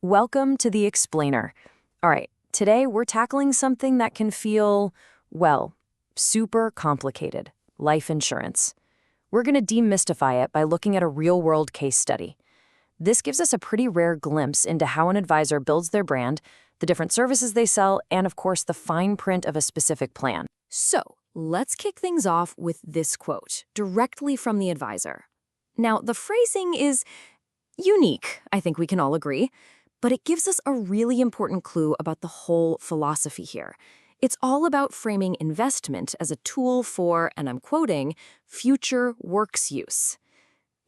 Welcome to The Explainer. All right, today we're tackling something that can feel, well, super complicated: life insurance. We're going to demystify it by looking at a real-world case study. This gives us a pretty rare glimpse into how an advisor builds their brand, the different services they sell, and of course the fine print of a specific plan. So, let's kick things off with this quote, directly from the advisor. Now, the phrasing is unique, I think we can all agree, but it gives us a really important clue about the whole philosophy here. It's all about framing investment as a tool for, and I'm quoting, future works use.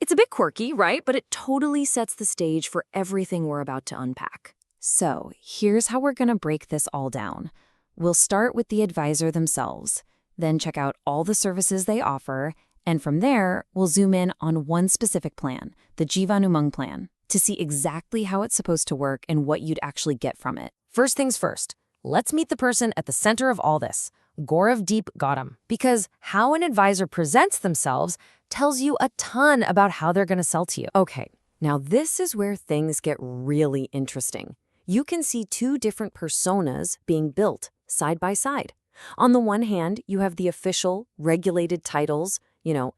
It's a bit quirky, right? But it totally sets the stage for everything we're about to unpack. So, here's how we're going to break this all down. We'll start with the advisor themselves, then check out all the services they offer, and from there, we'll zoom in on one specific plan, the Jivan Umang plan, to see exactly how it's supposed to work and what you'd actually get from it. First things first, let's meet the person at the center of all this, Gauravdeep Gautam, because how an advisor presents themselves tells you a ton about how they're going to sell to you. Okay, now this is where things get really interesting. You can see two different personas being built side by side. On the one hand, you have the official, regulated titles,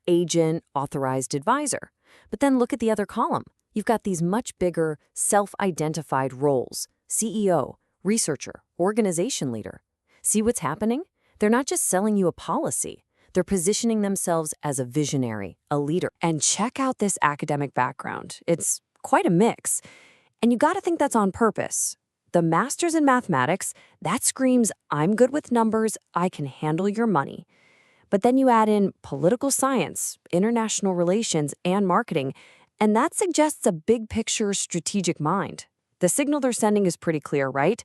agent, authorized advisor. But then look at the other column. You've got these much bigger, self-identified roles: CEO, researcher, organization leader. See what's happening? They're not just selling you a policy. They're positioning themselves as a visionary, a leader. And check out this academic background. It's quite a mix. And you got to think that's on purpose. The master's in mathematics, that screams, I'm good with numbers, I can handle your money. But then you add in political science, international relations, and marketing, and that suggests a big picture strategic mind. The signal they're sending is pretty clear, right?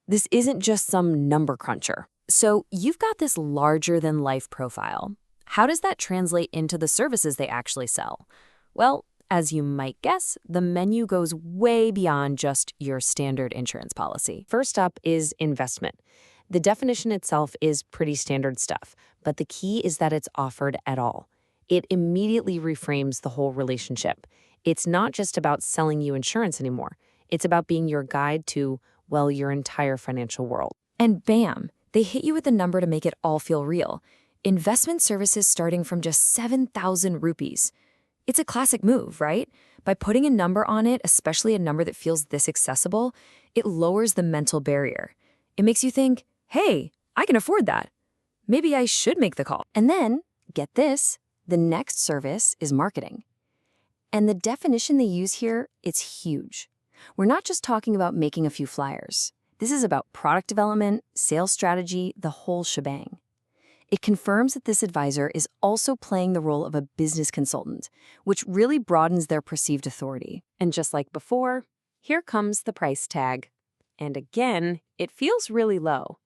This isn't just some number cruncher. So you've got this larger-than-life profile. How does that translate into the services they actually sell? Well, as you might guess, the menu goes way beyond just your standard insurance policy. First up is investment. The definition itself is pretty standard stuff, but the key is that it's offered at all. It immediately reframes the whole relationship. It's not just about selling you insurance anymore. It's about being your guide to, well, your entire financial world. And bam, they hit you with a number to make it all feel real. Investment services starting from just 7,000 rupees. It's a classic move, right? By putting a number on it, especially a number that feels this accessible, it lowers the mental barrier. It makes you think, hey, I can afford that. Maybe I should make the call. And then, get this, the next service is marketing. And the definition they use here, it's huge. We're not just talking about making a few flyers. This is about product development, sales strategy, the whole shebang. It confirms that this advisor is also playing the role of a business consultant, which really broadens their perceived authority. And just like before, here comes the price tag. And again, it feels really low.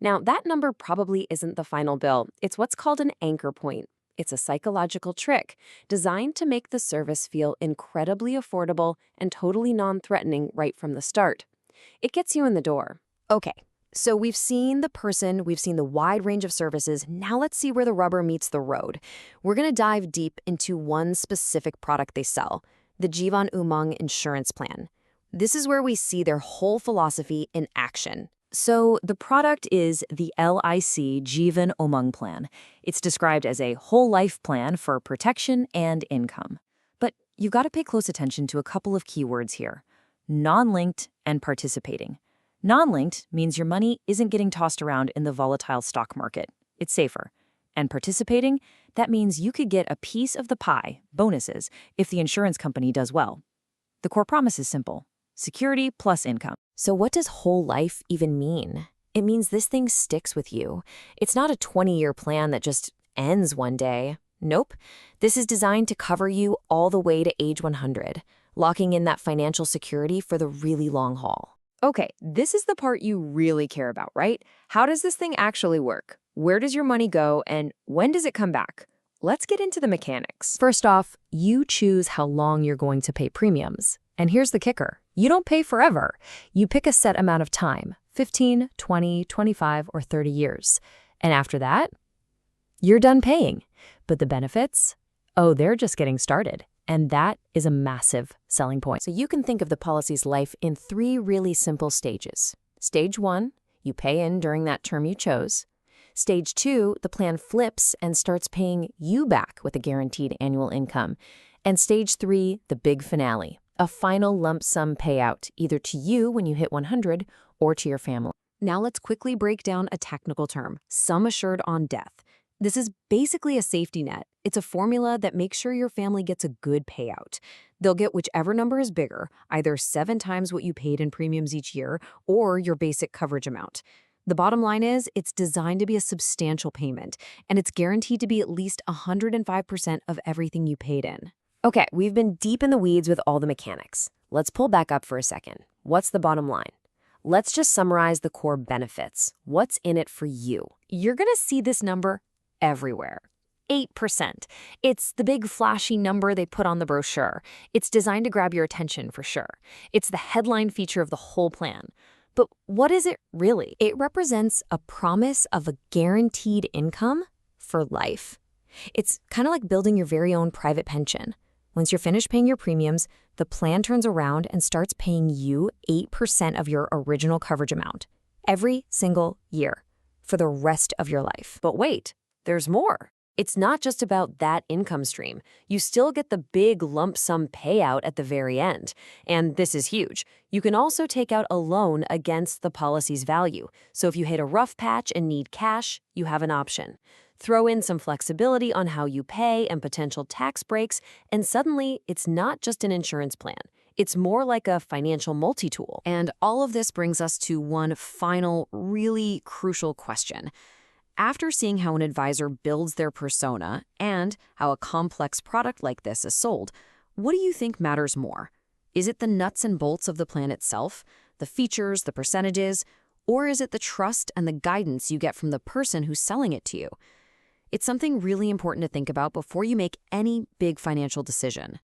Now, that number probably isn't the final bill. It's what's called an anchor point. It's a psychological trick designed to make the service feel incredibly affordable and totally non-threatening right from the start. It gets you in the door. Okay, so we've seen the person, we've seen the wide range of services. Now let's see where the rubber meets the road. We're going to dive deep into one specific product they sell, the Jivan Umang insurance plan. This is where we see their whole philosophy in action. So the product is the LIC Jivan Umang plan. It's described as a whole life plan for protection and income. But you've got to pay close attention to a couple of keywords here: non-linked and participating. Non-linked means your money isn't getting tossed around in the volatile stock market. It's safer. And participating, that means you could get a piece of the pie, bonuses, if the insurance company does well. The core promise is simple: security plus income. So what does whole life even mean? It means this thing sticks with you. It's not a 20-year plan that just ends one day. Nope. This is designed to cover you all the way to age 100, locking in that financial security for the really long haul. Okay, this is the part you really care about, right? How does this thing actually work? Where does your money go, and when does it come back? Let's get into the mechanics. First off, you choose how long you're going to pay premiums. And here's the kicker: you don't pay forever. You pick a set amount of time, 15, 20, 25, or 30 years. And after that, you're done paying. But the benefits? Oh, they're just getting started. And that is a massive selling point. So you can think of the policy's life in 3 really simple stages. Stage 1, you pay in during that term you chose. Stage 2, the plan flips and starts paying you back with a guaranteed annual income. And Stage 3, the big finale, a final lump sum payout, either to you when you hit 100 or to your family. Now let's quickly break down a technical term, sum assured on death. This is basically a safety net. It's a formula that makes sure your family gets a good payout. They'll get whichever number is bigger, either 7 times what you paid in premiums each year or your basic coverage amount. The bottom line is it's designed to be a substantial payment, and it's guaranteed to be at least 105% of everything you paid in. Okay, we've been deep in the weeds with all the mechanics. Let's pull back up for a second. What's the bottom line? Let's just summarize the core benefits. What's in it for you? You're going to see this number everywhere. 8%. It's the big flashy number they put on the brochure. It's designed to grab your attention for sure. It's the headline feature of the whole plan. But what is it really? It represents a promise of a guaranteed income for life. It's kind of like building your very own private pension. Once you're finished paying your premiums, the plan turns around and starts paying you 8% of your original coverage amount every single year for the rest of your life. But wait, there's more. It's not just about that income stream. You still get the big lump sum payout at the very end. And this is huge. You can also take out a loan against the policy's value. So if you hit a rough patch and need cash, you have an option. Throw in some flexibility on how you pay and potential tax breaks, and suddenly it's not just an insurance plan. It's more like a financial multi-tool. And all of this brings us to one final, really crucial question. After seeing how an advisor builds their persona and how a complex product like this is sold, what do you think matters more? Is it the nuts and bolts of the plan itself, the features, the percentages, or is it the trust and the guidance you get from the person who's selling it to you? It's something really important to think about before you make any big financial decision.